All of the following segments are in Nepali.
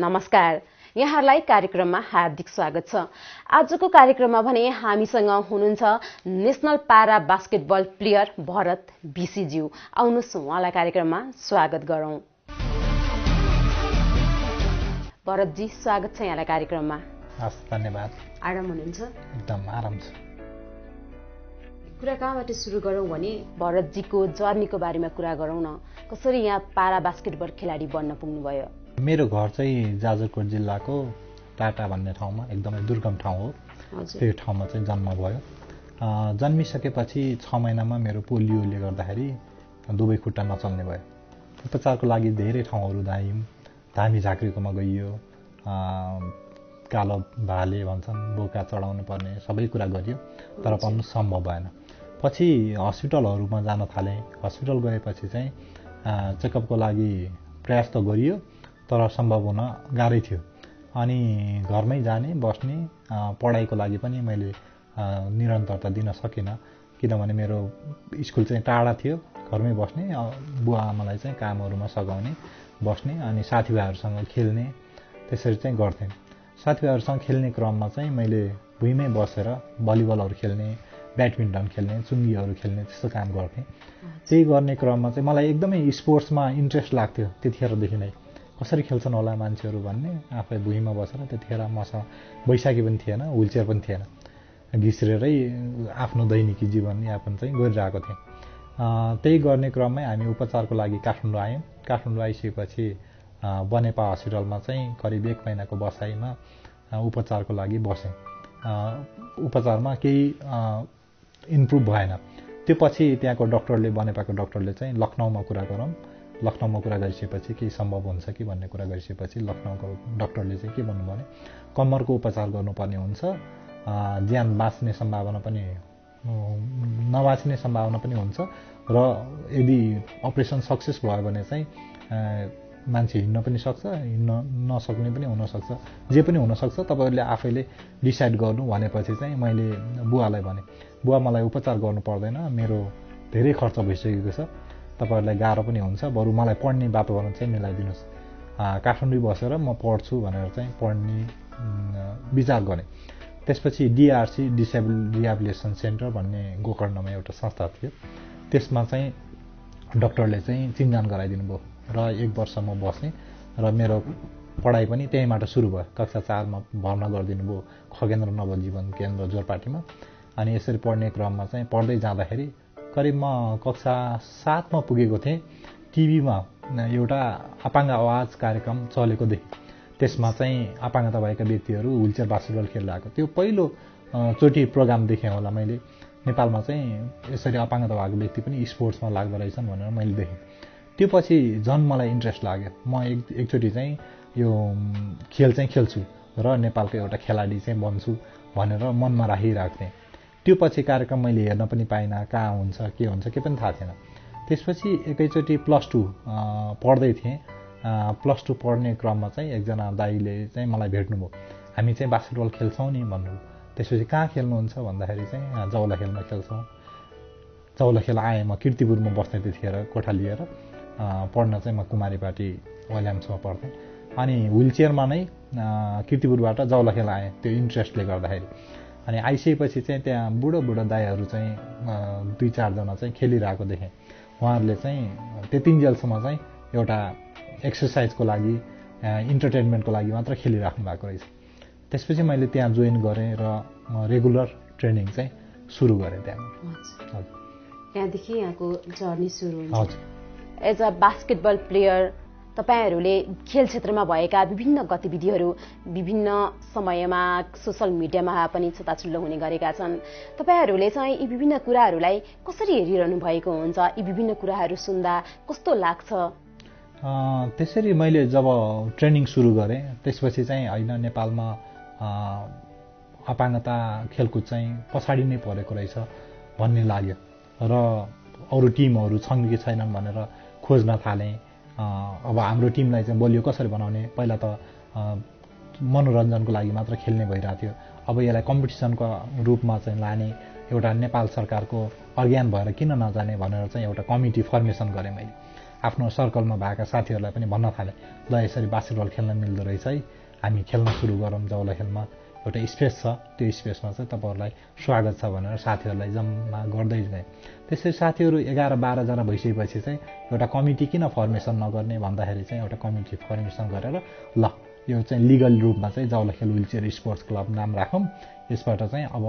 नमस्कार, यहाँलाई कार्यक्रममा हार्दिक स्वागत छ। आजको कार्यक्रममा भने हामीसँग हुनुहुन्छ नेशनल पारा बास्केटबल प्लेयर भरत भिसीज्यू। आउनुहोस् उहाँलाई कार्यक्रममा स्वागत गरौं। भरतजी, स्वागत छ यहाँलाई कार्यक्रममा। हस्, धन्यवाद। आराम हुनुहुन्छ? एकदम आराम छ। कुरा कहाँबाट सुरु गरौं भने भरतजीको जर्नीको बारेमा कुरा गरौं न। कसरी यहाँ पारा बास्केटबल खेलाडी बन्न पुग्नुभयो? मेरो घर चाहिँ जाजरकोट जिल्लाको टाटा भन्ने ठाउँमा, एकदमै दुर्गम ठाउँ हो। त्यो ठाउँमा चाहिँ जन्म भयो। जन्मिसकेपछि 6 महिनामा मेरो पोलियोले गर्दाखेरि दुवै खुट्टा नचल्ने भयो। उपचारको लागि धेरै ठाउँहरू धायौँ। धामी झाँक्रीकोमा गइयो, कालो भाले भन्छन्, बोका चढाउनु पर्ने सबै कुरा गरियो, तर पनि सम्भव भएन। पछि हस्पिटलहरूमा जान थालेँ। हस्पिटल गएपछि चाहिँ चेकअपको लागि प्रयास त गरियो, तर सम्भव हुन गाह्रै थियो। अनि घरमै जाने बस्ने, पढाइको लागि पनि मैले निरन्तरता दिन सकिनँ, किनभने मेरो स्कुल चाहिँ टाढा थियो। घरमै बस्ने, बुवा आमालाई चाहिँ कामहरूमा सघाउने, बस्ने अनि साथीभाइहरूसँग खेल्ने, त्यसरी चाहिँ गर्थेँ। साथीभाइहरूसँग खेल्ने क्रममा चाहिँ मैले भुइँमै बसेर भलिबलहरू खेल्ने, ब्याडमिन्टन खेल्ने, चुङ्गीहरू खेल्ने, त्यस्तो काम गर्थेँ। त्यही गर्ने क्रममा चाहिँ मलाई एकदमै स्पोर्ट्समा इन्ट्रेस्ट लाग्थ्यो त्यतिखेरदेखि नै। कसरी खेल्छन् होला मान्छेहरू भन्ने, आफै भुइँमा बसेर, त्यतिखेर मसँग बैशाखी पनि थिएन, व्हिलचेयर पनि थिएन, घिस्रेरै आफ्नो दैनिकी जीवनयापन चाहिँ गरिरहेको थिएँ। त्यही गर्ने क्रममै हामी उपचारको लागि काठमाडौँ आयौँ। काठमाडौँ आइसकेपछि बनेपा हस्पिटलमा चाहिँ करिब 1 महिनाको बसाइमा उपचारको लागि बसेँ। उपचारमा केही इम्प्रुभ भएन। त्यो पछि त्यहाँको डक्टरले, बनेपाको डक्टरले चाहिँ लखनऊमा कुरा गरौँ, लखनऊमा कुरा गरिसकेपछि केही सम्भव हुन्छ कि भन्ने कुरा गरिसकेपछि लखनऊको डक्टरले चाहिँ के भन्नु भने, कम्मरको उपचार गर्नुपर्ने हुन्छ, ज्यान बाँच्ने सम्भावना पनि नबाँच्ने सम्भावना पनि हुन्छ, र यदि अपरेसन सक्सेस भयो भने चाहिँ मान्छे हिँड्न पनि सक्छ, हिँड्न नसक्ने पनि हुनसक्छ, जे पनि हुनसक्छ, तपाईँहरूले आफैले डिसाइड गर्नु भनेपछि चाहिँ मैले बुवालाई भने, बुवा मलाई उपचार गर्नु पर्दैन, मेरो धेरै खर्च भइसकेको छ, तपाईँहरूलाई गाह्रो पनि हुन्छ, बरु मलाई पढ्ने वातावरण चाहिँ मिलाइदिनुहोस्, काठमाडौँ बसेर म पढ्छु भनेर चाहिँ पढ्ने विचार गरेँ। त्यसपछि डिआरसी, डिसेबल रिहेबिलिटेसन सेन्टर भन्ने गोकर्णमा एउटा संस्था थियो, त्यसमा चाहिँ डक्टरले चाहिँ चिन्जान गराइदिनु भयो र 1 वर्ष म बसेँ र मेरो पढाइ पनि त्यहीँबाट सुरु भयो। कक्षा 4मा भर्ना गरिदिनु भयो खगेन्द्र नवजीवन केन्द्र जोरपाटीमा। अनि यसरी पढ्ने क्रममा चाहिँ पढ्दै जाँदाखेरि करिब म कक्षा 7मा पुगेको थिएँ। टिभीमा एउटा अपाङ्ग आवाज कार्यक्रम चलेको देखेँ। त्यसमा चाहिँ अपाङ्गता भएका व्यक्तिहरू व्हिलचेयर बास्केटबल खेलिरहेको, त्यो पहिलो चोटि प्रोग्राम देखेँ होला मैले। नेपालमा चाहिँ यसरी अपाङ्गता भएको व्यक्ति पनि स्पोर्ट्समा लाग्दो रहेछन् भनेर मैले देखेँ। त्यो पछि झन् मलाई इन्ट्रेस्ट लाग्यो। म एकचोटि चाहिँ यो खेल चाहिँ खेल्छु र नेपालको एउटा खेलाडी चाहिँ बन्छु भनेर मनमा राखिरहेको थिएँ। त्यो पछि कार्यक्रम मैले हेर्न पनि पाइनँ, कहाँ हुन्छ के हुन्छ के पनि थाहा थिएन। त्यसपछि एकैचोटि +2 पढ्दै थिएँ। +2 पढ्ने क्रममा चाहिँ एकजना दाइले चाहिँ मलाई भेट्नुभयो। हामी चाहिँ बास्केटबल खेल्छौँ नि भन्नुभयो। त्यसपछि कहाँ खेल्नुहुन्छ भन्दाखेरि चाहिँ जौलाखेलमा खेल्छौँ। जौलाखेल आएँ, म कीर्तिपुरमा बस्ने त्यतिखेर कोठा लिएर। पढ्न चाहिँ म कुमारीपाटी विलियम्समा पढ्थेँ। अनि व्हिलचेयरमा नै कीर्तिपुरबाट जौलाखेल आएँ त्यो इन्ट्रेस्टले गर्दाखेरि। अनि आइसकेपछि चाहिँ त्यहाँ बुढो दाइहरू चाहिँ 2-4 जना चाहिँ खेलिरहेको देखेँ। उहाँहरूले चाहिँ त्यतिन्जेलसम्म चाहिँ एउटा एक्सर्साइजको लागि, इन्टरटेनमेन्टको लागि मात्र खेलिराख्नु भएको रहेछ। त्यसपछि मैले त्यहाँ जोइन गरेँ र रेगुलर ट्रेनिङ चाहिँ सुरु गरेँ त्यहाँबाट। त्यहाँदेखि यहाँको जर्नी सुरु हुन्छ। हजुर। एज अ बास्केटबल प्लेयर तपाईहरूले खेल क्षेत्रमा भएका विभिन्न गतिविधिहरू विभिन्न समयमा सोसल मिडियामा पनि छताछुल्लो हुने गरेका छन्। तपाईहरूले चाहिँ यी विभिन्न कुराहरूलाई कसरी हेरिरहनु भएको हुन्छ? यी विभिन्न कुराहरू सुन्दा कस्तो लाग्छ? त्यसरी मैले जब ट्रेनिङ सुरु गरेँ त्यसपछि चाहिँ होइन, नेपालमा अपाङ्गता खेलकुद चाहिँ पछाडि नै परेको रहेछ भन्ने लाग्यो र अरू टिमहरू छन् कि छैनन् भनेर खोज्न थालेँ। अब हाम्रो टिमलाई चाहिँ बलियो कसरी बनाउने? पहिला त मनोरञ्जनको लागि मात्र खेल्ने भइरहेको थियो। अब यसलाई कम्पिटिसनको रूपमा चाहिँ लाने एउटा नेपाल सरकारको अज्ञान भएर किन नजाने भनेर चाहिँ एउटा कमिटी फर्मेसन गरेँ मैले। आफ्नो सर्कलमा भएका साथीहरूलाई पनि भन्न थालेँ, ल यसरी बास्केटबल खेल्न मिल्दो रहेछ है, हामी खेल्न सुरु गरौँ, जाउला खेलमा एउटा स्पेस छ, त्यो स्पेसमा चाहिँ तपाईँहरूलाई स्वागत छ भनेर साथीहरूलाई जम्मा गर्दै जाएँ। त्यसरी साथीहरू 11-12 जना भइसकेपछि चाहिँ एउटा कमिटी किन फर्मेसन नगर्ने भन्दाखेरि चाहिँ एउटा कमिटी फर्मेसन गरेर ल यो चाहिँ लिगल रूपमा चाहिँ जाउला खेल व्हिलचेयर स्पोर्ट्स क्लब नाम राखौँ, यसबाट चाहिँ अब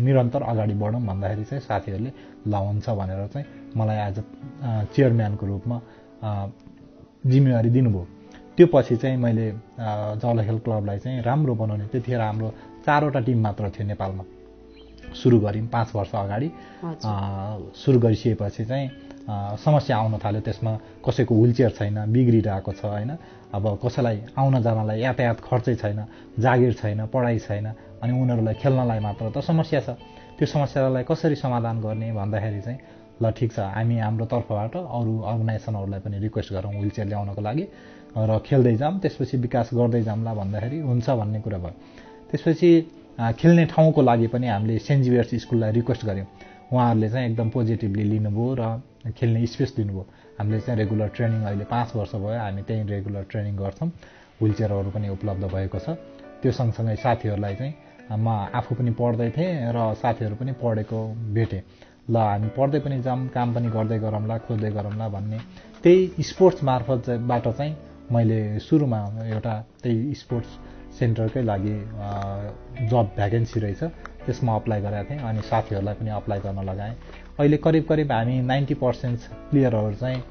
निरन्तर अगाडि बढौँ भन्दाखेरि चाहिँ साथीहरूले ल हुन्छ भनेर चाहिँ मलाई आज चेयरम्यानको रूपमा जिम्मेवारी दिनुभयो। त्यो पछि चाहिँ मैले जाउला खेल क्लबलाई चाहिँ राम्रो बनाउने, त्यतिखेर हाम्रो 4वटा टिम मात्र थियो नेपालमा, सुरु गऱ्यौँ 5 वर्ष अगाडि। सुरु गरिसकेपछि चाहिँ समस्या आउन थाल्यो, त्यसमा कसैको व्हिलचेयर छैन, बिग्रिरहेको छ होइन, अब कसैलाई आउन जानलाई यातायात खर्चै छैन, जागिर छैन, पढाइ छैन, अनि उनीहरूलाई खेल्नलाई मात्र त समस्या छ। त्यो समस्यालाई कसरी समाधान गर्ने भन्दाखेरि चाहिँ ल ठिक छ, हामी हाम्रो तर्फबाट अरू अर्गनाइजेसनहरूलाई पनि रिक्वेस्ट गरौँ व्हिलचेयर ल्याउनको लागि र खेल्दै जाऊँ, त्यसपछि विकास गर्दै जाउँला भन्दाखेरि हुन्छ भन्ने कुरा भयो। त्यसपछि खेल्ने ठाउँको लागि पनि हामीले सेन्ट जेभियर्स स्कुललाई रिक्वेस्ट गऱ्यौँ, उहाँहरूले चाहिँ एकदम पोजिटिभली लिनुभयो र खेल्ने स्पेस दिनुभयो। हामीले चाहिँ रेगुलर ट्रेनिङ अहिले 5 वर्ष भयो हामी त्यहीँ रेगुलर ट्रेनिङ गर्छौँ, व्हिलचेयरहरू पनि उपलब्ध भएको छ। त्यो सँगसँगै साथीहरूलाई चाहिँ म आफू पनि पढ्दै थिएँ र साथीहरू पनि पढेको भेटेँ, ल हामी पढ्दै पनि जाऊँ, काम पनि गर्दै गरौँला, खोज्दै गरौँला भन्ने त्यही स्पोर्ट्स मार्फतबाट चाहिँ मैले सुरुमा एउटा त्यही स्पोर्ट्स सेन्टरकै लागि जब भ्याकेन्सी रहेछ त्यसमा अप्लाई गरेको थिएँ, अनि साथीहरूलाई पनि अप्लाई गर्न लगाएँ। अहिले करिब हामी 90% प्लेयरहरू चाहिँ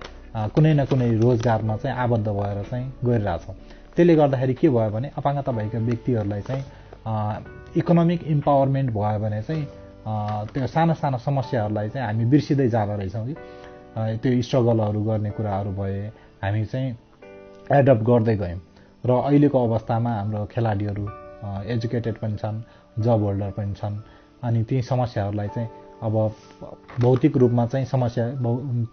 कुनै न कुनै रोजगारमा चाहिँ आबद्ध भएर चाहिँ गइरहेछौँ। त्यसले गर्दाखेरि के भयो भने अपाङ्गता भएका व्यक्तिहरूलाई चाहिँ इकोनोमिक इम्पावरमेन्ट भयो भने चाहिँ त्यो साना साना समस्याहरूलाई चाहिँ हामी बिर्सिँदै जाँदो रहेछौँ कि त्यो स्ट्रगलहरू गर्ने कुराहरू भए हामी चाहिँ एडप्ट गर्दै गयौँ र अहिलेको अवस्थामा हाम्रो खेलाडीहरू एजुकेटेड पनि छन्, जब होल्डर पनि छन्, अनि ती समस्याहरूलाई चाहिँ अब भौतिक रूपमा चाहिँ समस्या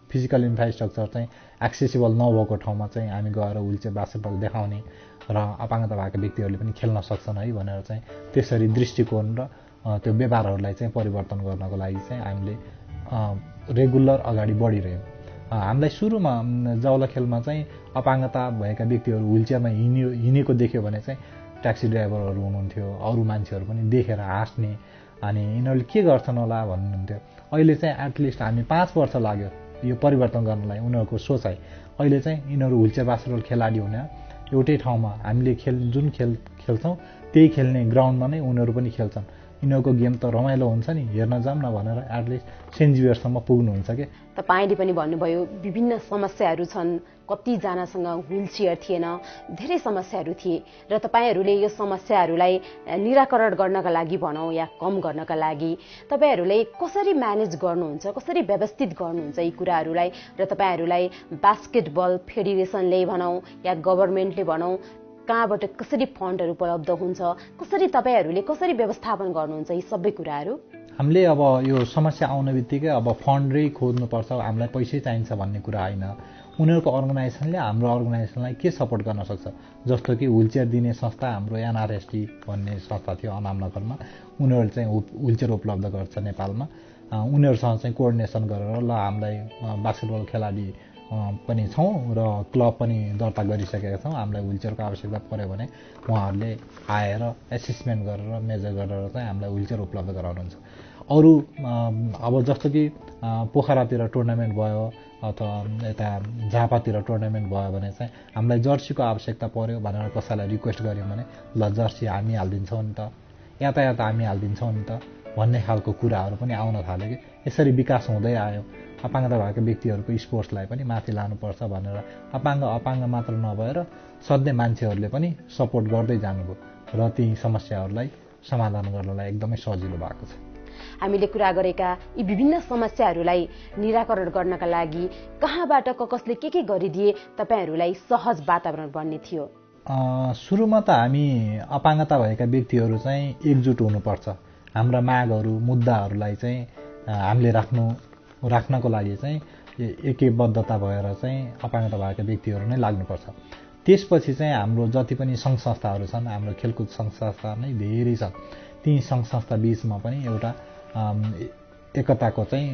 फिजिकल इन्फ्रास्ट्रक्चर चाहिँ एक्सेसिबल नभएको ठाउँमा चाहिँ हामी गएर व्हिलचेयर बास्केटबल देखाउने र अपाङ्गता भएका व्यक्तिहरूले पनि खेल्न सक्छन् है भनेर चाहिँ त्यसरी दृष्टिकोण र त्यो व्यवहारहरूलाई चाहिँ परिवर्तन गर्नको लागि चाहिँ हामीले रेगुलर अगाडि बढिरह्यौँ। हामीलाई सुरुमा जाउला खेलमा चाहिँ अपाङ्गता भएका व्यक्तिहरू व्हिलचेयरमा हिँडेको देख्यो भने चाहिँ ट्याक्सी ड्राइभरहरू हुनुहुन्थ्यो, अरू मान्छेहरू पनि देखेर हाँस्ने, अनि यिनीहरूले के गर्छन् होला भन्नुहुन्थ्यो। अहिले चाहिँ एटलिस्ट हामी 5 वर्ष लाग्यो यो परिवर्तन गर्नलाई उनीहरूको सोचाइ। अहिले चाहिँ यिनीहरू व्हिलचेयर बास्केटबल खेलाडी हुने एउटै ठाउँमा हामीले जुन खेल खेल्छौँ त्यही खेल्ने ग्राउन्डमा नै उनीहरू पनि खेल्छन्। यिनीहरूको गेम त रमाइलो हुन्छ नि, हेर्न जाऊँ न भनेर एटलिस्ट सेन्ट जेभियर्ससम्म पुग्नुहुन्छ कि। तपाईँले पनि भन्नुभयो विभिन्न समस्याहरू छन्, कतिजनासँग व्हिलचेयर थिएन, धेरै समस्याहरू थिए र तपाईँहरूले यो समस्याहरूलाई निराकरण गर्नका लागि भनौँ या कम गर्नका लागि तपाईँहरूले कसरी म्यानेज गर्नुहुन्छ, कसरी व्यवस्थित गर्नुहुन्छ यी कुराहरूलाई, र तपाईँहरूलाई बास्केटबल फेडरेसनले भनौँ या गभर्मेन्टले भनौँ कहाँबाट कसरी फन्डहरू उपलब्ध हुन्छ, कसरी तपाईँहरूले कसरी व्यवस्थापन गर्नुहुन्छ यी सबै कुराहरू? हामीले अब यो समस्या आउने बित्तिकै अब फन्डै खोज्नुपर्छ, हामीलाई पैसै चाहिन्छ भन्ने कुरा होइन। उनीहरूको अर्गनाइजेसनले हाम्रो अर्गनाइजेसनलाई के सपोर्ट गर्न सक्छ, जस्तो कि व्हिलचेयर दिने संस्था हाम्रो एनआरएसटी भन्ने संस्था थियो अनामनगरमा, उनीहरूले चाहिँ व्हिलचेयर उपलब्ध गर्छ नेपालमा। उनीहरूसँग चाहिँ कोअर्डिनेसन गरेर ल हामीलाई बास्केटबल खेलाडी पनि छौँ र क्लब पनि दर्ता गरिसकेका छौँ, हामीलाई व्हिलचेयरको आवश्यकता पऱ्यो भने उहाँहरूले आएर एसेसमेन्ट गरेर मेजर गरेर चाहिँ हामीलाई व्हिलचेयर उपलब्ध गराउनुहुन्छ। अरू अब जस्तो कि पोखरातिर टुर्नामेन्ट भयो अथवा यता झापातिर टुर्नामेन्ट भयो भने चाहिँ हामीलाई जर्सीको आवश्यकता पऱ्यो भनेर कसैलाई रिक्वेस्ट गऱ्यौँ भने ल जर्सी हामी हालिदिन्छौँ नि त, यातायात हामी हालिदिन्छौँ नि त भन्ने खालको कुराहरू पनि आउन थाल्यो कि। यसरी विकास हुँदै आयो। अपाङ्गता भएका व्यक्तिहरूको स्पोर्ट्सलाई पनि माथि लानुपर्छ भनेर अपाङ्ग मात्र नभएर सधैँ मान्छेहरूले पनि सपोर्ट गर्दै जानुभयो र ती समस्याहरूलाई समाधान गर्नलाई एकदमै सजिलो भएको छ। हामीले कुरा गरेका यी विभिन्न समस्याहरूलाई निराकरण गर्नका लागि कहाँबाट कसले के गरिदिए तपाईँहरूलाई सहज वातावरण बन्ने थियो? सुरुमा त हामी अपाङ्गता भएका व्यक्तिहरू चाहिँ एकजुट हुनुपर्छ, हाम्रा मागहरू मुद्दाहरूलाई चाहिँ हामीले राख्नको लागि चाहिँ एकबद्धता भएर चाहिँ अपाङ्गता भएका व्यक्तिहरू नै लाग्नुपर्छ। त्यसपछि चाहिँ हाम्रो जति पनि सङ्घ संस्थाहरू छन्, हाम्रो खेलकुद सङ्घ संस्था नै धेरै छन्, ती सङ्घ संस्था बिचमा पनि एउटा एकताको चाहिँ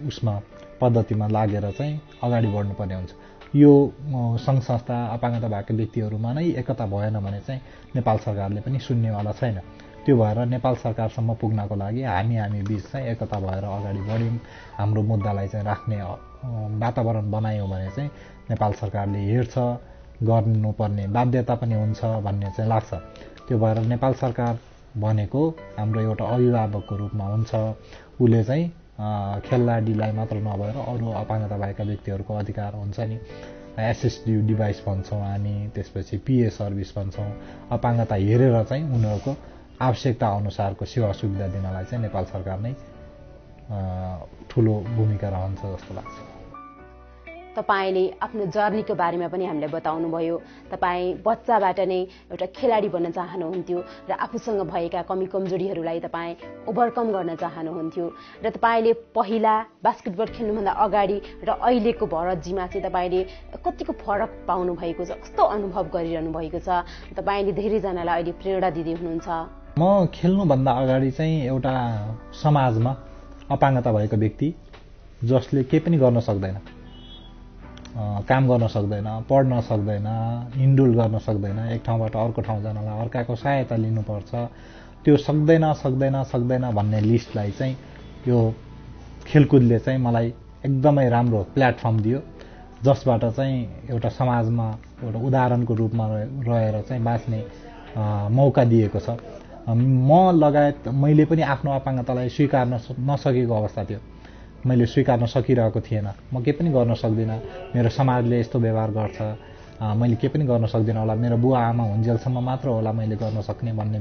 उसमा पद्धतिमा लागेर चाहिँ अगाडि बढ्नुपर्ने हुन्छ। यो सङ्घ संस्था अपाङ्गता भएका व्यक्तिहरूमा नै एकता भएन भने चाहिँ नेपाल सरकारले पनि सुन्नेवाला छैन। त्यो भएर नेपाल सरकारसम्म पुग्नको लागि हामी बीच चाहिँ एकता भएर अगाडि बढ्यौँ, हाम्रो मुद्दालाई चाहिँ राख्ने वातावरण बनायौँ भने चाहिँ नेपाल सरकारले हेर्छ, गर्नुपर्ने बाध्यता पनि हुन्छ भन्ने चाहिँ लाग्छ। त्यो भएर नेपाल सरकार भनेको हाम्रो एउटा अभिभावकको रूपमा हुन्छ। उसले चाहिँ खेलाडीलाई मात्र नभएर अरू अपाङ्गता भएका व्यक्तिहरूको अधिकार हुन्छ नि, एसिस्टिभ डिभाइस भन्छौँ हामी, त्यसपछि पिए सर्भिस भन्छौँ, अपाङ्गता हेरेर चाहिँ उनीहरूको आवश्यकता अनुसारको सेवा सुविधा दिनलाई चाहिँ नेपाल सरकार नै ठुलो भूमिका रहन्छ जस्तो लाग्छ। तपाईले आफ्नो जर्नीको बारेमा पनि हामीलाई बताउनुभयो। तपाईँ बच्चाबाट नै एउटा खेलाडी बन्न चाहनुहुन्थ्यो र आफूसँग भएका कमी कमजोरीहरूलाई तपाईँ ओभरकम गर्न चाहनुहुन्थ्यो र तपाईँले पहिला बास्केटबल खेल्नुभन्दा अगाडि र अहिलेको भरतजीमा चाहिँ तपाईँले कतिको फरक पाउनु भएको छ, कस्तो अनुभव गरिरहनु भएको छ? तपाईँले धेरैजनालाई अहिले प्रेरणा दिँदै हुनुहुन्छ। म खेल्नुभन्दा अगाडि चाहिँ एउटा समाजमा अपाङ्गता भएको व्यक्ति जसले केही पनि गर्न सक्दैन, काम गर्न सक्दैन, पढ्न सक्दैन, हिँडुल गर्न सक्दैन, एक ठाउँबाट अर्को ठाउँ जानलाई अर्काको सहायता लिनुपर्छ, त्यो सक्दैन भन्ने लिस्टलाई चाहिँ यो खेलकुदले चाहिँ मलाई एकदमै राम्रो प्लेटफर्म दियो, जसबाट चाहिँ एउटा समाजमा एउटा उदाहरणको रूपमा रहेर चाहिँ बाँच्ने मौका दिएको छ। म लगायत मैले पनि आफ्नो अपाङ्गतालाई स्वीकार्न नसकेको अवस्था थियो। मैले स्वीकार्न सकिरहेको थिएन। म केही पनि गर्न सक्दिनँ, मेरो समाजले यस्तो व्यवहार गर्छ, मैले केही पनि गर्न सक्दिनँ होला, मेरो बुवा आमा हुन्जेलसम्म मात्र होला मैले गर्न सक्ने भन्ने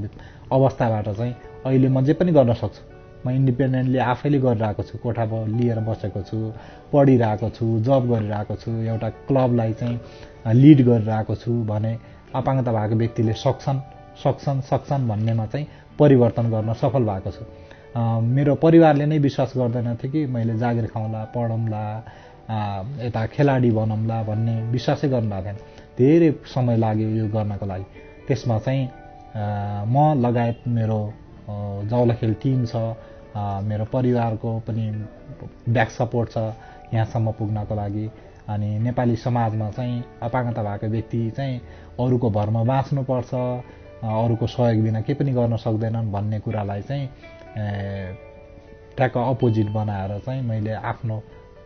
अवस्थाबाट चाहिँ अहिले म जे पनि गर्न सक्छु। म इन्डिपेन्डेन्टली आफैले गरिरहेको छु, कोठा लिएर बसेको छु, पढिरहेको छु, जब गरिरहेको छु, एउटा क्लबलाई चाहिँ लिड गरिरहेको छु भने अपाङ्गता भएको व्यक्तिले सक्छन् भन्नेमा चाहिँ परिवर्तन गर्न सफल भएको छु। मेरो परिवारले नै विश्वास गर्दैनथ्यो कि मैले जागिर खाउँला, पढौँला, यता खेलाडी बनौँला भन्ने विश्वासै गर्नुभएको थिएन। धेरै समय लाग्यो यो गर्नको लागि। त्यसमा चाहिँ म लगायत मेरो जाउलाखेल टिम छ, मेरो परिवारको पनि ब्याक सपोर्ट छ यहाँसम्म पुग्नको लागि। अनि नेपाली समाजमा चाहिँ अपाङ्गता भएको व्यक्ति चाहिँ अरूको भरमा बाँच्नुपर्छ, अरूको सहयोग बिना केही पनि गर्न सक्दैनन् भन्ने कुरालाई चाहिँ ट्याक्क अपोजिट बनाएर चाहिँ मैले आफ्नो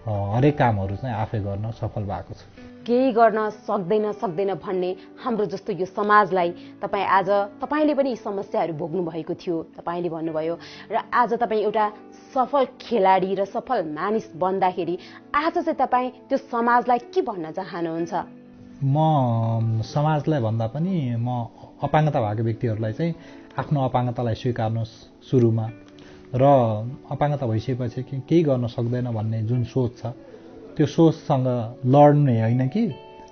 हरेक कामहरू चाहिँ आफै गर्न सफल भएको छु। केही गर्न सक्दैन भन्ने हाम्रो जस्तो यो समाजलाई तपाईँले पनि समस्याहरू भोग्नु भएको थियो, तपाईँले भन्नुभयो, र आज तपाईँ एउटा सफल खेलाडी र सफल मानिस बन्दाखेरि आज चाहिँ तपाईँ त्यो समाजलाई के भन्न चाहनुहुन्छ? म समाजलाई भन्दा पनि म अपाङ्गता भएको व्यक्तिहरूलाई चाहिँ आफ्नो अपाङ्गतालाई स्वीकार्नुहोस् सुरुमा, र अपाङ्गता भइसकेपछि केही गर्न सक्दैन भन्ने जुन सोच छ त्यो सोचसँग लड्ने होइन कि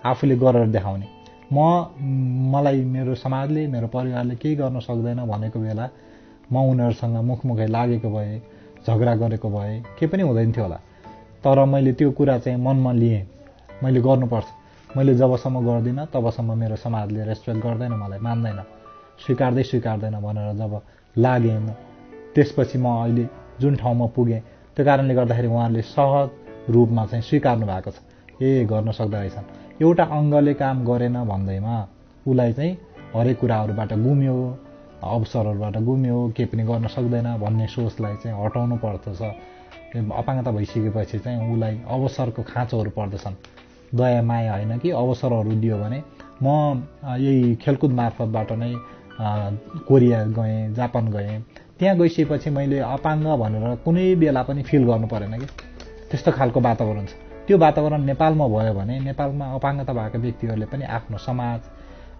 आफूले गरेर देखाउने। मलाई मेरो समाजले, मेरो परिवारले केही गर्न सक्दैन भनेको बेला म उनीहरूसँग मुखमुखै लागेको भए, झगडा गरेको भए केही पनि हुँदैन थियो होला। तर मैले त्यो कुरा चाहिँ मनमा लिएँ, मैले गर्नुपर्छ। मैले जबसम्म गर्दिनँ तबसम्म मेरो समाजले रेस्पेक्ट गर्दैन, मलाई मान्दैन, स्वीकार्दैन भनेर जब लागेँ म, त्यसपछि म अहिले जुन ठाउँमा पुगेँ त्यो कारणले गर्दाखेरि उहाँहरूले सहज रूपमा चाहिँ स्वीकार्नु भएको छ। गर्न सक्दो रहेछन्। एउटा अङ्गले काम गरेन भन्दैमा उसलाई चाहिँ हरेक कुराहरूबाट गुम्यो, अवसरहरूबाट गुम्यो, केही पनि गर्न सक्दैन भन्ने सोचलाई चाहिँ हटाउनु पर्दछ। अपाङ्गता भइसकेपछि चाहिँ उसलाई अवसरको खाँचोहरू पर्दछन्। दया माया होइन कि अवसरहरू दियो भने म यही खेलकुद मार्फतबाट नै कोरिया गएँ, जापान गएँ। त्यहाँ गइसकेपछि मैले अपाङ्ग भनेर कुनै बेला पनि फिल गर्नु परेन कि त्यस्तो खालको वातावरण छ। त्यो वातावरण नेपालमा भयो भने नेपालमा अपाङ्गता भएका व्यक्तिहरूले पनि आफ्नो समाज,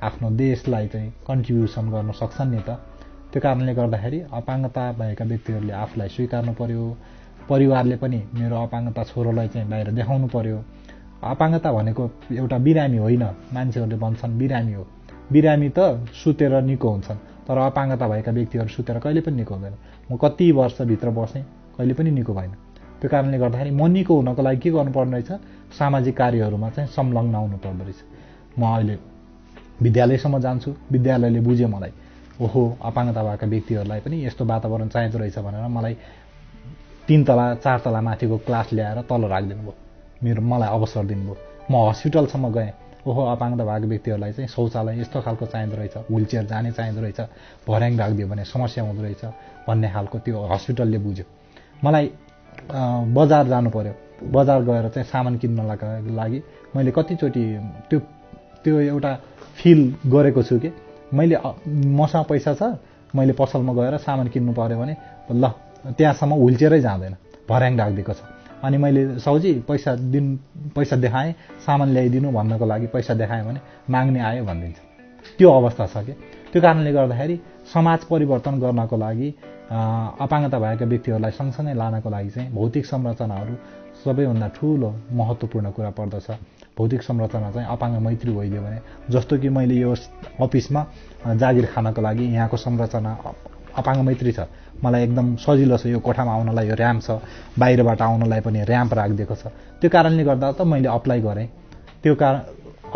आफ्नो देशलाई चाहिँ कन्ट्रिब्युसन गर्न सक्छन् नि त। त्यो कारणले गर्दाखेरि अपाङ्गता भएका व्यक्तिहरूले आफूलाई स्वीकार्नु पर्यो, परिवारले पनि मेरो अपाङ्गता छोरोलाई चाहिँ बाहिर देखाउनु पर्यो। अपाङ्गता भनेको एउटा बिरामी होइन, मान्छेहरूले भन्छन् बिरामी हो। बिरामी त सुतेर निको हुन्छन्, तर अपाङ्गता भएका व्यक्तिहरू सुतेर कहिले पनि निको हुँदैन। म कति वर्षभित्र बसेँ, कहिले पनि निको भएन। त्यो कारणले गर्दाखेरि म निको हुनको लागि के गर्नुपर्ने रहेछ, सामाजिक कार्यहरूमा चाहिँ संलग्न आउनु पर्दो रहेछ। म अहिले विद्यालयसम्म जान्छु, विद्यालयले बुझ्यो मलाई, ओहो अपाङ्गता भएका व्यक्तिहरूलाई पनि यस्तो वातावरण चाहिँदो रहेछ भनेर मलाई 3 तला 4 तला माथिको क्लास ल्याएर तल राखिदिनु भयो, मलाई अवसर दिनुभयो। म हस्पिटलसम्म गएँ, ओहो अपाङ्गता भएको व्यक्तिहरूलाई चाहिँ शौचालय यस्तो खालको चाहिँदो रहेछ, व्हिलचेयर जाने चाहिँदो रहेछ, भर्याङ राखिदियो भने समस्या हुँदो रहेछ भन्ने खालको त्यो हस्पिटलले बुझ्यो। मलाई बजार जानु पर्यो, बजार गएर चाहिँ सामान किन्नका लागि मैले कतिचोटि त्यो एउटा फिल गरेको छु कि मैले मसँग पैसा छ, मैले पसलमा गएर सामान किन्नु पर्यो भने ल त्यहाँसम्म व्हिलचेयरै जाँदैन, भर्याङ राखिदिएको छ। अनि मैले साउजी पैसा देखाएँ सामान ल्याइदिनु भन्नको लागि पैसा देखाएँ भने माग्ने आयो भनिदिन्छ। त्यो अवस्था छ कि त्यो कारणले गर्दाखेरि समाज परिवर्तन गर्नको लागि अपाङ्गता भएका व्यक्तिहरूलाई सँगसँगै लानको लागि चाहिँ भौतिक संरचनाहरू सबैभन्दा ठुलो महत्त्वपूर्ण कुरा पर्दछ। भौतिक संरचना चाहिँ अपाङ्ग मैत्री भइदियो भने, जस्तो कि मैले यो अफिसमा जागिर खानको लागि यहाँको संरचना अपाङ्ग मैत्री छ, मलाई एकदम सजिलो छ, यो कोठामा आउनलाई यो र्याम्प छ, बाहिरबाट आउनलाई पनि र्याम्प राखिदिएको छ। त्यो कारणले गर्दा त मैले अप्लाई गरेँ। त्यो कारण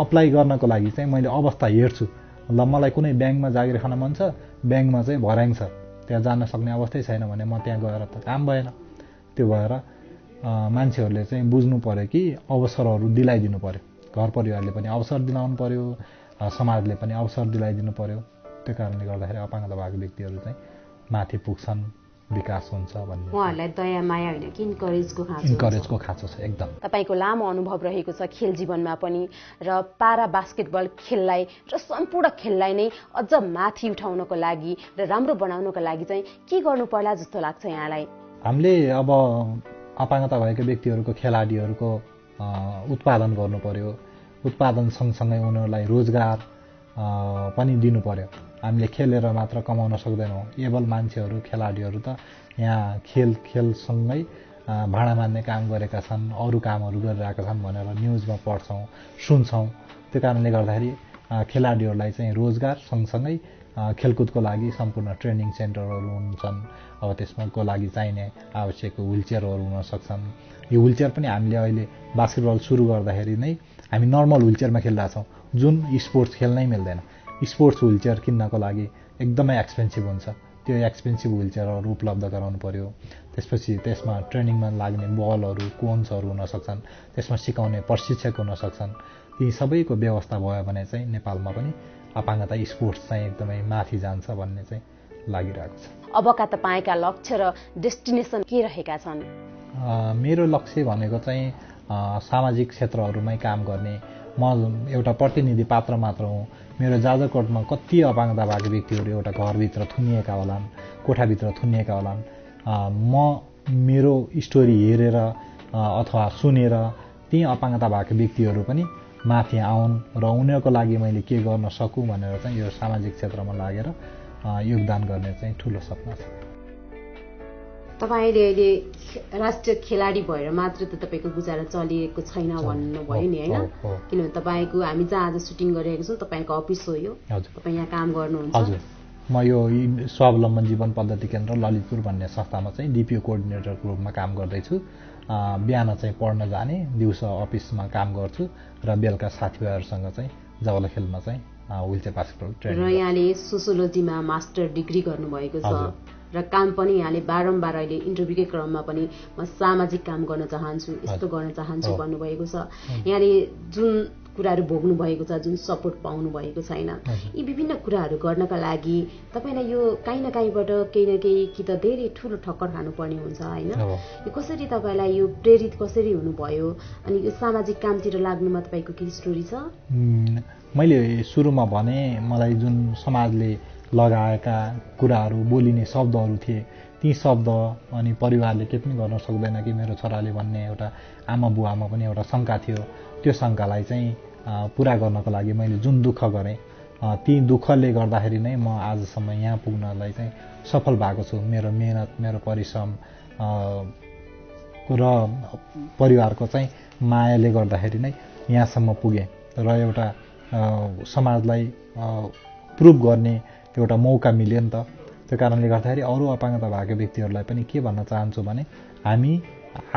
अप्लाई गर्नको लागि चाहिँ मैले अवस्था हेर्छु, ल मलाई कुनै ब्याङ्कमा जागिर खान मन छ, ब्याङ्कमा चाहिँ भर्याङ छ, त्यहाँ जान सक्ने अवस्थै छैन भने म त्यहाँ गएर त काम भएन। त्यो भएर मान्छेहरूले चाहिँ बुझ्नु पर्यो कि अवसरहरू दिलाइदिनु पर्यो, घर परिवारले पनि अवसर दिलाउनु पर्यो, समाजले पनि अवसर दिलाइदिनु पर्यो। त्यो कारणले गर्दाखेरि अपाङ्गता भएको व्यक्तिहरू चाहिँ माथि पुग्छन्, विकास हुन्छ भन्ने उहाँहरूलाई दया माया होइन कि इन्करेजको खाँचो छ एकदम। तपाईँको लामो अनुभव रहेको छ खेल जीवनमा पनि, र पारा बास्केटबल खेललाई र सम्पूर्ण खेललाई नै अझ माथि उठाउनको लागि र राम्रो बनाउनको लागि चाहिँ के गर्नु पर्ला जस्तो लाग्छ यहाँलाई? हामीले अब अपाङ्गता भएका व्यक्तिहरूको खेलाडीहरूको उत्पादन गर्नु पर्यो, उत्पादन सँगसँगै उनीहरूलाई रोजगार पनि दिनु पर्यो। हामीले खेलेर मात्र कमाउन सक्दैनौँ। एबल मान्छेहरू खेलाडीहरू त यहाँ खेलसँगै भाँडा मान्ने काम गरेका छन्, अरू कामहरू गरिरहेका छन् भनेर न्युजमा पढ्छौँ, सुन्छौँ। त्यो कारणले गर्दाखेरि खेलाडीहरूलाई चाहिँ रोजगार सँगसँगै खेलकुदको लागि सम्पूर्ण ट्रेनिङ सेन्टरहरू हुन्छन्। अब त्यसको लागि चाहिने आवश्यक व्हिलचेयरहरू हुन सक्छन्। यो व्हिलचेयर पनि हामीले अहिले बास्केटबल सुरु गर्दाखेरि नै हामी नर्मल व्हिलचेयरमा खेलिरहेछौँ, जुन स्पोर्ट्स खेल्नै मिल्दैन। स्पोर्ट्स व्हिलचेयर किन्नको लागि एकदमै एक्सपेन्सिभ हुन्छ। त्यो एक्सपेन्सिभ व्हिलचेयरहरू उपलब्ध गराउनु पर्यो। त्यसपछि त्यसमा ट्रेनिङमा लाग्ने बलहरू, कोन्सहरू हुन सक्छन्, त्यसमा सिकाउने प्रशिक्षक हुन सक्छन्। यी सबैको व्यवस्था भयो भने चाहिँ नेपालमा पनि अपाङ्गता स्पोर्ट्स चाहिँ एकदमै माथि जान्छ भन्ने चाहिँ लागिरहेको छ। अबका तपाईँका लक्ष्य र डेस्टिनेसन के रहेका छन्? मेरो लक्ष्य भनेको चाहिँ सामाजिक क्षेत्रहरूमै काम गर्ने। म एउटा प्रतिनिधि पात्र मात्र हुँ। मेरो जाजरकोटमा कति अपाङ्गता भएको व्यक्तिहरू एउटा घरभित्र थुनिएका होलान्, कोठाभित्र थुनिएका होलान्। म मेरो स्टोरी हेरेर अथवा सुनेर ती अपाङ्गता भएको व्यक्तिहरू पनि माथि आउन् र उनीहरूको लागि मैले के गर्न सकूँ भनेर चाहिँ यो सामाजिक क्षेत्रमा लागेर योगदान गर्ने चाहिँ ठुलो सपना छ। तपाईँले अहिले राष्ट्रिय खेलाडी भएर मात्र त तपाईँको गुजारा चलिएको छैन भन्नुभयो नि, होइन? किनभने तपाईँको हामी जहाँ आज सुटिङ गरिरहेको छौँ तपाईँको अफिस हो यो, तपाईँ यहाँ काम गर्नुहुन्छ। हजुर, म यो स्वावलम्बन जीवन पद्धति केन्द्र ललितपुर भन्ने संस्थामा चाहिँ डिपिओ कोअर्डिनेटरको रूपमा काम गर्दैछु। बिहान चाहिँ पढ्न जाने, दिउँसो अफिसमा काम गर्छु र बेलुका साथीभाइहरूसँग चाहिँ जवला खेलमा चाहिँ व्हिलचेयर बास्केटबल ट्रेनिङ। र यहाँले सोसियोलोजीमा मास्टर डिग्री गर्नुभएको छ र काम पनि यहाँले बारम्बार अहिले इन्टरभ्यूकै क्रममा पनि म सामाजिक काम गर्न चाहन्छु, यस्तो गर्न चाहन्छु भन्नुभएको छ। यहाँले जुन कुराहरू भोग्नु भएको छ, जुन सपोर्ट पाउनु भएको छैन, यी विभिन्न कुराहरू गर्नका लागि तपाईँलाई यो काहीँ न काहीँबाट केही न केही कि त धेरै ठुलो ठक्कर खानुपर्ने हुन्छ, होइन? यो कसरी तपाईँलाई यो प्रेरित कसरी हुनुभयो? अनि यो सामाजिक कामतिर लाग्नुमा तपाईँको केही स्टोरी छ? मैले सुरुमा भने मलाई जुन समाजले लगाएका कुराहरू, बोलिने शब्दहरू थिए, ती शब्द अनि परिवारले के पनि गर्न सक्दैन कि मेरो छोराले भन्ने एउटा आमा बुवामा पनि एउटा शङ्का थियो। त्यो शङ्कालाई चाहिँ पुरा गर्नको लागि मैले जुन दुःख गरेँ, ती दुःखले गर्दाखेरि नै म आजसम्म यहाँ पुग्नलाई चाहिँ सफल भएको छु। मेरो मेहनत, मेरो परिश्रम र परिवारको चाहिँ मायाले गर्दाखेरि नै यहाँसम्म पुगेँ र एउटा समाजलाई प्रुभ गर्ने एउटा मौका मिल्यो नि त। त्यो कारणले गर्दाखेरि अरू अपाङ्गता भएको व्यक्तिहरूलाई पनि के भन्न चाहन्छु भने हामी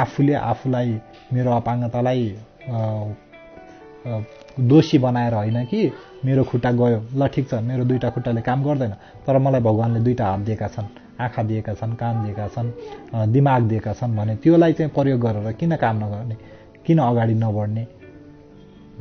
आफूले आफूलाई मेरो अपाङ्गतालाई दोषी बनाएर होइन कि मेरो खुट्टा गयो ल ठिक छ मेरो दुईटा खुट्टाले काम गर्दैन तर मलाई भगवानले दुईटा हात दिएका छन् आँखा दिएका छन् कान दिएका छन् दिमाग दिएका छन् भने त्यसलाई चाहिँ प्रयोग गरेर किन काम नगर्ने किन अगाडि नबढ्ने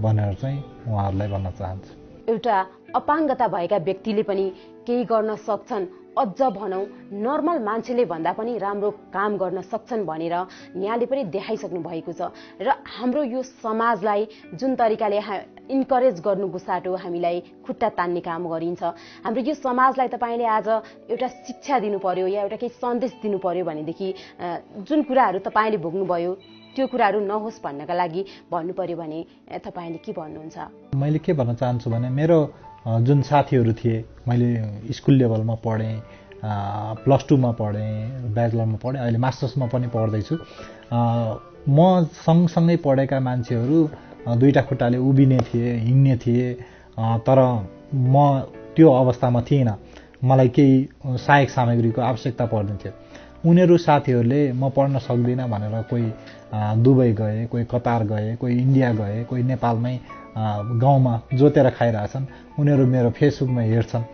भनेर चाहिँ उहाँहरूलाई भन्न चाहन्छु। एउटा अपाङ्गता भएका व्यक्तिले पनि केही गर्न सक्छन्, अझ भनौं नर्मल मान्छेले भन्दा पनि राम्रो काम गर्न सक्छन् भनेर यहाँले पनि देखाइसक्नु भएको छ र हाम्रो यो समाजलाई जुन तरिकाले इन्करेज गर्नुको साटो हामीलाई खुट्टा तान्ने काम गरिन्छ। हाम्रो यो समाजलाई तपाईले आज एउटा शिक्षा दिनु पर्यो या एउटा केही सन्देश दिनु पर्यो भनेदेखि जुन कुराहरू तपाईले भोग्नुभयो त्यो कुराहरू नहोस् भन्नका लागि भन्नु पर्यो भने तपाईले के भन्नुहुन्छ? मैले के भन्न चाहन्छु भने मेरो जुन साथीहरू थिए मैले स्कुल लेभलमा पढेँ, +2 पढेँ, ब्याचलरमा पढेँ, अहिले मास्टर्समा पनि पढ्दैछु। म सँगसँगै पढेका मान्छेहरू दुईटा खुट्टाले उभिने थिए, हिँड्ने थिए, तर म त्यो अवस्थामा थिइनँ। मलाई केही सहायक सामग्रीको आवश्यकता पर्दैथ्यो। उनीहरू साथीहरूले म पढ्न सक्दिनँ भनेर कोही दुबई गए, कोही कतार गए, कोही इन्डिया गए, कोही नेपालमै गाउँमा जोतेर खाइरहेछन्। उनीहरू मेरो फेसबुकमा हेर्छन्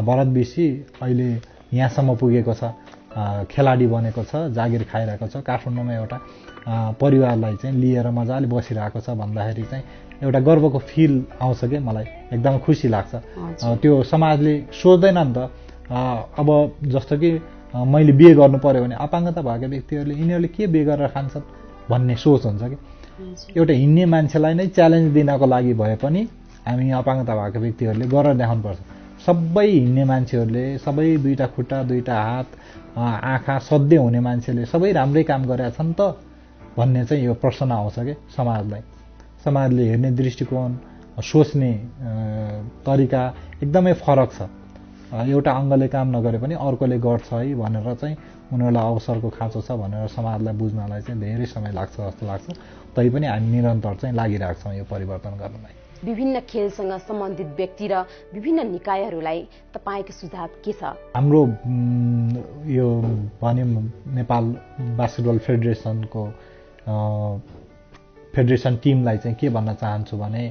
भरत बिसी अहिले यहाँसम्म पुगेको छ, खेलाडी बनेको छ, जागिर खाइरहेको छ, काठमाडौँमा एउटा परिवारलाई चाहिँ लिएर मजाले बसिरहेको छ भन्दाखेरि चाहिँ एउटा गर्वको फिल आउँछ कि मलाई एकदम खुसी लाग्छ। त्यो समाजले सोच्दैन नि त। अब जस्तो कि मैले बिहे गर्नु पर्यो भने अपाङ्गता भएका व्यक्तिहरूले यिनीहरूले के बिहे गरेर खान्छन् भन्ने सोच हुन्छ कि एउटा हिँड्ने मान्छेलाई नै च्यालेन्ज दिनको लागि भए पनि हामी अपाङ्गता भएका व्यक्तिहरूले गरेर देखाउनुपर्छ। सबै हिँड्ने मान्छेहरूले, सबै दुईटा खुट्टा, दुईटा हात, आँखा सधैँ हुने मान्छेले सबै राम्रै काम गरेका छन् त भन्ने चाहिँ यो प्रश्न आउँछ कि समाजलाई। समाजले हेर्ने दृष्टिकोण, सोच्ने तरिका एकदमै फरक छ। एउटा अङ्गले काम नगरे पनि अर्कोले गर्छ है भनेर चाहिँ उनीहरूलाई अवसरको खाँचो छ भनेर समाजलाई बुझ्नलाई चाहिँ धेरै समय लाग्छ जस्तो लाग्छ। तैपनि हामी निरन्तर चाहिँ लागिरहेको छौँ यो परिवर्तन गर्नलाई। विभिन्न खेलसँग सम्बन्धित व्यक्ति र विभिन्न निकायहरूलाई तपाईँको सुझाव के छ? हाम्रो यो भन्यौँ नेपाल बास्केटबल फेडरेसनको फेडरेसन टिमलाई चाहिँ के भन्न चाहन्छु भने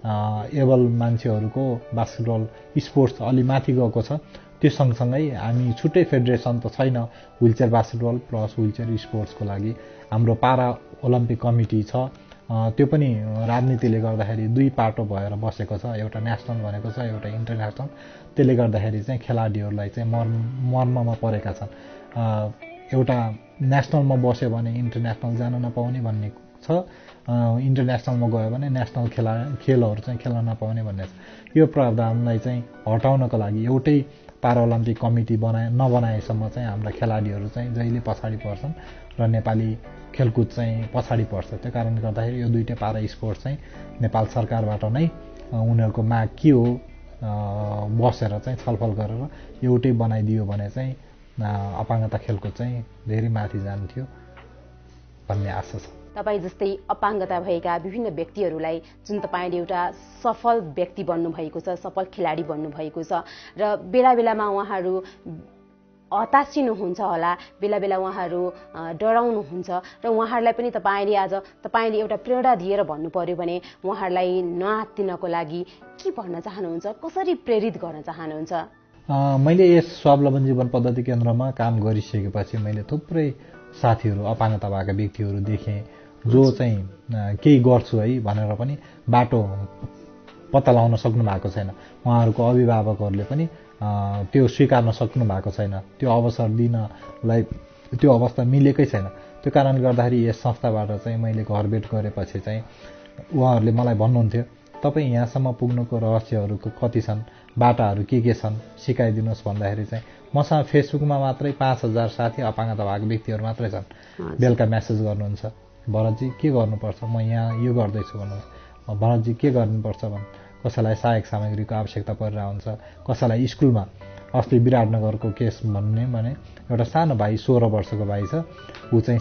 एबल मान्छेहरूको बास्केटबल स्पोर्ट्स अलि माथि गएको छ। त्यो सँगसँगै हामी छुट्टै फेडरेसन त छैन, व्हिलचेयर बास्केटबल प्लस व्हिलचेयर स्पोर्ट्सको लागि हाम्रो पारा ओलम्पिक कमिटी छ। त्यो पनि राजनीतिले गर्दाखेरि दुई पाटो भएर बसेको छ, एउटा नेसनल भनेको छ, एउटा इन्टरनेसनल। त्यसले गर्दाखेरि चाहिँ खेलाडीहरूलाई चाहिँ मर्ममा परेका छन्। एउटा नेसनलमा बस्यो भने इन्टरनेसनल जान नपाउने भन्ने छ, इन्टरनेसनलमा गयो भने नेसनल खेलहरू चाहिँ खेल्न नपाउने भन्ने छ। यो प्रावधानलाई चाहिँ हटाउनको लागि एउटै पाराओलम्पिक कमिटी नबनाएसम्म चाहिँ हाम्रा खेलाडीहरू चाहिँ जहिले पछाडि पर्छन् र नेपाली खेलकुद चाहिँ पछाडि पर्छ। त्यो कारणले गर्दाखेरि यो दुईटै पारा स्पोर्ट्स चाहिँ नेपाल सरकारबाट नै उनीहरूको माग के हो बसेर चाहिँ छलफल गरेर एउटै बनाइदियो भने चाहिँ अपाङ्गता खेलकुद चाहिँ धेरै माथि जान्थ्यो भन्ने आशा छ। तपाईँ जस्तै अपाङ्गता भएका विभिन्न व्यक्तिहरूलाई जुन तपाईँले एउटा सफल व्यक्ति बन्नुभएको छ, सफल खेलाडी बन्नुभएको छ र बेला बेलामा उहाँहरू हताशिनुहुन्छ होला, बेला बेला उहाँहरू डराउनुहुन्छ र उहाँहरूलाई पनि तपाईँले एउटा प्रेरणा दिएर भन्नु पर्यो भने उहाँहरूलाई नआत्तिनको लागि के भन्न चाहनुहुन्छ? कसरी प्रेरित गर्न चाहनुहुन्छ? मैले यस स्वावलम्बन जीवन पद्धति केन्द्रमा काम गरिसकेपछि मैले थुप्रै साथीहरू अपाङ्गता भएका व्यक्तिहरू देखेँ जो चाहिँ केही गर्छु है भनेर पनि बाटो पत्ता लगाउन सक्नु भएको छैन। उहाँहरूको अभिभावकहरूले पनि त्यो स्वीकार्न सक्नु भएको छैन, त्यो अवसर दिनलाई त्यो अवस्था मिलेकै छैन। त्यो कारणले गर्दाखेरि यस संस्थाबाट चाहिँ मैले घरभेट गरेपछि चाहिँ उहाँहरूले मलाई भन्नुहुन्थ्यो तपाईँ यहाँसम्म पुग्नुको रहस्यहरू कति छन्, बाटाहरू के छन् सिकाइदिनुहोस् भन्दाखेरि चाहिँ मसँग फेसबुकमा मात्रै 5000 साथी अपाङ्गता भएको व्यक्तिहरू मात्रै छन्। बेलुका मेसेज गर्नुहुन्छ भरतजी के गर्नुपर्छ, म यहाँ यो गर्दैछु भन्नुहुन्छ, भरतजी के गर्नुपर्छ भन्। कसैलाई सहायक सामग्रीको आवश्यकता परिरहेको हुन्छ, कसैलाई स्कुलमा अस्ति विराटनगरको केस भन्ने भने एउटा सानो भाइ 16 वर्षको भाइ छ, ऊ चाहिँ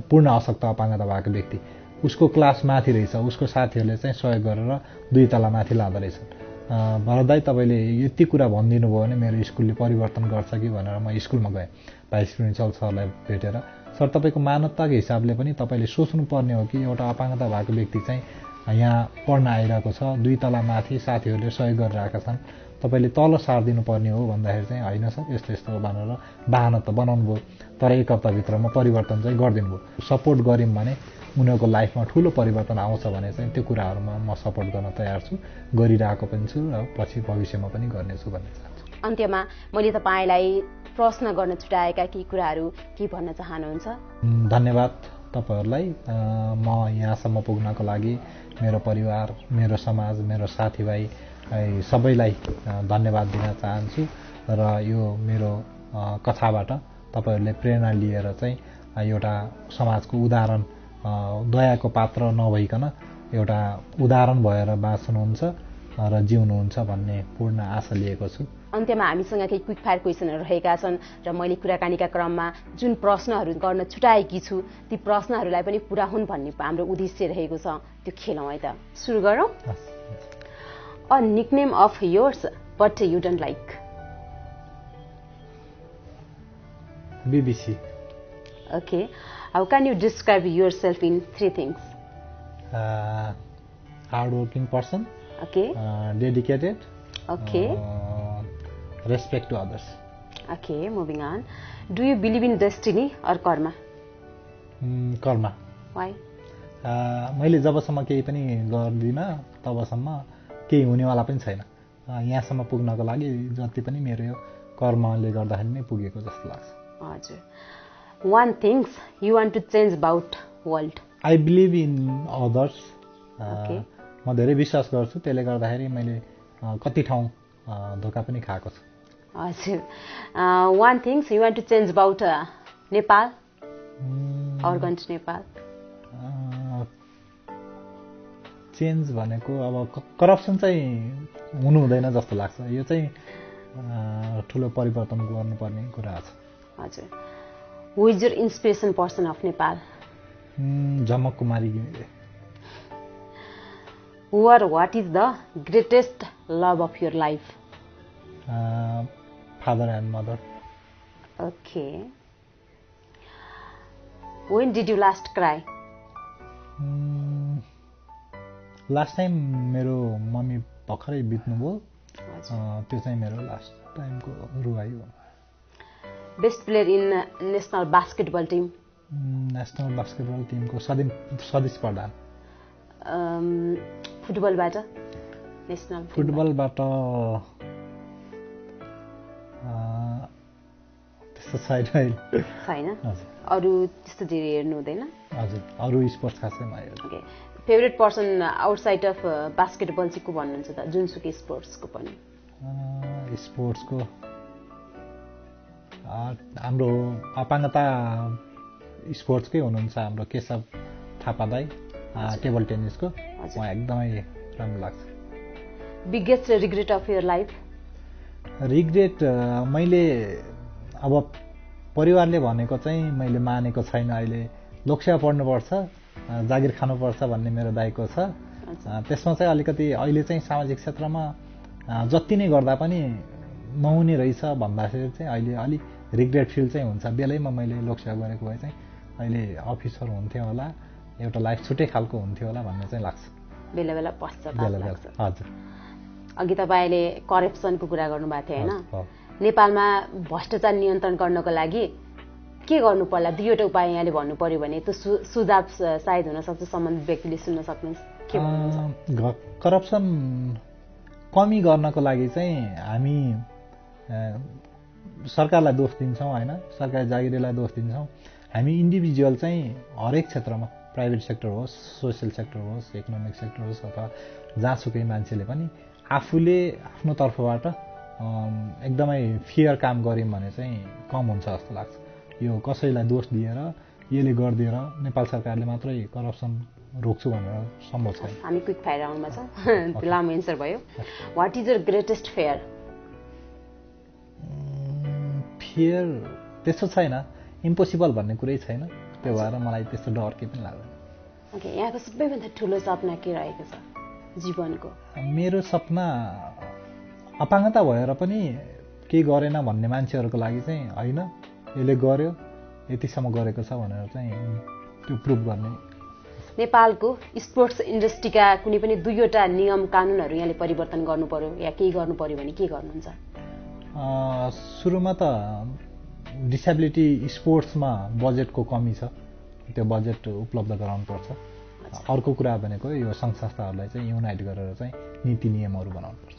पूर्ण अशक्त अपाङ्गता भएको व्यक्ति, उसको क्लास माथि रहेछ, उसको साथीहरूले चाहिँ सहयोग गरेर 2 तला माथि लाँदो रहेछन्। भरत दाइ तपाईँले यति कुरा भनिदिनु भयो भने मेरो स्कुलले परिवर्तन गर्छ कि भनेर म स्कुलमा गएँ भाइस प्रिन्सिपल सरलाई भेटेर। सर तपाईँको मानवताको हिसाबले पनि तपाईँले सोच्नुपर्ने हो कि एउटा अपाङ्गता भएको व्यक्ति चाहिँ यहाँ पढ्न आइरहेको छ, 2 तला माथि साथीहरूले सहयोग गरिरहेका छन्, तपाईँले तल सारिदिनु पर्ने हो भन्दाखेरि चाहिँ होइन सर यस्तो यस्तो हो भनेर बाहना त बनाउनु भयो, तर 1 हप्ताभित्रमा परिवर्तन चाहिँ गरिदिनु भयो। सपोर्ट गऱ्यौँ भने उनीहरूको लाइफमा ठुलो परिवर्तन आउँछ भने चाहिँ त्यो कुराहरूमा म सपोर्ट गर्न तयार छु, गरिरहेको पनि छु र पछि भविष्यमा पनि गर्नेछु भन्ने चाहन्छु। अन्त्यमा मैले तपाईँलाई प्रश्न गर्न छुटाएका केही कुराहरू के भन्न चाहनुहुन्छ? धन्यवाद तपाईँहरूलाई। म यहाँसम्म पुग्नको लागि मेरो परिवार, मेरो समाज, मेरो साथीभाइ सबैलाई धन्यवाद दिन चाहन्छु र यो मेरो कथाबाट तपाईँहरूले प्रेरणा लिएर चाहिँ एउटा समाजको उदाहरण, दयाको पात्र नभइकन एउटा उदाहरण भएर बाँच्नुहुन्छ र जिउनुहुन्छ भन्ने पूर्ण आशा लिएको छु। अन्त्यमा हामीसँग केही क्विक फायर क्वेसनहरू रहेका छन् र मैले कुराकानीका क्रममा जुन प्रश्नहरू गर्न छुटाएकी छु ती प्रश्नहरूलाई पनि पूरा हुन् भन्ने हाम्रो उद्देश्य रहेको छ। त्यो खेलौँ है त, सुरु गरौँ। A nickname of yours but you don't like? BBC. Okay. How can you describe yourself in 3 things? Hardworking person. Okay. Dedicated. Okay. Respect to others. Okay, moving on. Do you believe in destiny or karma? Karma. Why? मैले जबसम्म केही पनि गर्दिनँ तबसम्म केही हुनेवाला पनि छैन। यहाँसम्म पुग्नको लागि जति पनि मेरो यो कर्मले गर्दाखेरि नै पुगेको जस्तो लाग्छ। हजुर। One things you want to change about world? I believe in others. Okay. म धेरै विश्वास गर्छु, त्यसले गर्दाखेरि मैले कति ठाउँ धोका पनि खाएको छु। हजुर। One things you want to change about Nepal? Our country Nepal? Change भनेको अब करप्सन चाहिँ हुनु हुँदैन जस्तो लाग्छ। यो चाहिँ ठुलो परिवर्तन गर्नुपर्ने कुरा छ। हजुर। Who is your inspiration person of Nepal? Jhamak Kumari Ghimire. Who or what is the greatest love of your life? Father and mother. Okay. When did you last cry? Last time मेरो मम्मी भर्खरै बित्नुभयो, त्यो चाहिँ मेरो लास्ट टाइमको रुवाई हो। Best player in national basketball team? National basketball टिमको सदिश प्रधान। फुटबलबाट? नेसनल फुटबलबाट त्यस्तो छैन। अरू त्यस्तो धेरै हेर्नु हुँदैन? हजुर, अरू स्पोर्ट्स खासै म हेर्छु। Okay. Favourite person outside of basketball चाहिँ को भन्नुहुन्छ त? जुनसुकै स्पोर्ट्सको पनि? स्पोर्ट्सको हाम्रो अपाङ्गता स्पोर्ट्सकै हुनुहुन्छ हाम्रो केशव थापा दाई, टेबल टेनिसको। उहाँ एकदमै राम्रो लाग्छ। Biggest regret of your life? Regret मैले अब परिवारले भनेको चाहिँ मैले मानेको छैन। अहिले लोकसेवा पढ्नुपर्छ, जागिर खानुपर्छ भन्ने मेरो दाइको छ। त्यसमा चाहिँ अलिकति अहिले चाहिँ सामाजिक क्षेत्रमा जति नै गर्दा पनि नहुने रहेछ भन्दाखेरि चाहिँ अहिले अलिक रिग्रेट फिल चाहिँ हुन्छ। बेलैमा मैले लोकसेवा गरेको भए चाहिँ अहिले अफिसर हुन्थ्यो होला, एउटा लाइफ छुट्टै खालको हुन्थ्यो होला भन्ने चाहिँ लाग्छ। बेला बेला पश्चाताप लाग्छ। हजुर। अघि तपाईँले करप्सनको कुरा गर्नुभएको थियो होइन? नेपालमा भ्रष्टाचार नियन्त्रण गर्नको लागि के गर्नु पर्ला? 2वटा उपाय यहाँले भन्नु पर्यो भने त्यो सुझाव सायद हुनसक्छ, सम्बन्धित व्यक्तिले सुन्न सक्नुहुन्छ। के भन्नुहुन्छ? करप्सन कमी गर्नको लागि चाहिँ हामी सरकारलाई दोष दिन्छौँ होइन, सरकारी जागिरीलाई दोष दिन्छौँ। हामी इन्डिभिजुअल चाहिँ हरेक क्षेत्रमा, प्राइभेट सेक्टर होस्, सोसियल सेक्टर होस्, इकोनोमिक सेक्टर होस् अथवा जहाँसुकै मान्छेले पनि आफूले आफ्नो तर्फबाट एकदमै फेयर काम गऱ्यौँ भने चाहिँ कम हुन्छ जस्तो लाग्छ। यो कसैलाई दोष दिएर यसले गरिदिएर नेपाल सरकारले मात्रै करप्सन रोक्छु भनेर सम्भव छैन। हामी क्विक फायर राउन्डमा छ, त्यो लामो एन्सर भयो। What is your greatest fear? Fear त्यस्तो छैन, इम्पोसिबल भन्ने कुरै छैन, त्यो भएर मलाई त्यस्तो डर केही पनि लाग्दैन। ओके। यहाँको सबैभन्दा ठुलो सपना के रहेको छ जीवनको? मेरो सपना अपाङ्गता भएर पनि केही गरेन भन्ने मान्छेहरूको लागि चाहिँ होइन, यसले गर्यो, यतिसम्म गरेको छ भनेर चाहिँ त्यो प्रुभ गर्ने नेपालको स्पोर्ट्स इन्डस्ट्रीका कुनै पनि 2वटा नियम कानुनहरू यहाँले परिवर्तन गर्नु पर्यो या केही गर्नु पर्यो भने के गर्नुहुन्छ? सुरुमा त डिसेबिलिटी स्पोर्ट्समा बजेटको कमी छ, त्यो बजेट उपलब्ध गराउनुपर्छ। अर्को कुरा भनेको यो सङ्घ संस्थाहरूलाई चाहिँ युनाइट गरेर चाहिँ नीति नियमहरू बनाउनुपर्छ।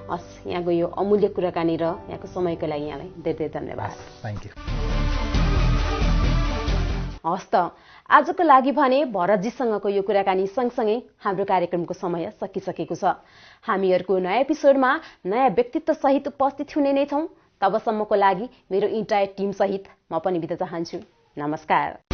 हस्, यहाँको यो अमूल्य कुराकानी र यहाँको समयको लागि यहाँलाई धेरै धेरै धन्यवाद। Thank you. हस् त, आजको लागि भने भरतजीसँगको यो कुराकानी सँगसँगै हाम्रो कार्यक्रमको समय सकिसकेको छ। हामीहरूको नयाँ एपिसोडमा नयाँ व्यक्तित्व सहित उपस्थित हुने नै छौँ। तबसम्मको लागि मेरो इन्टायर टिम सहित म पनि बिदा चाहन्छु। नमस्कार।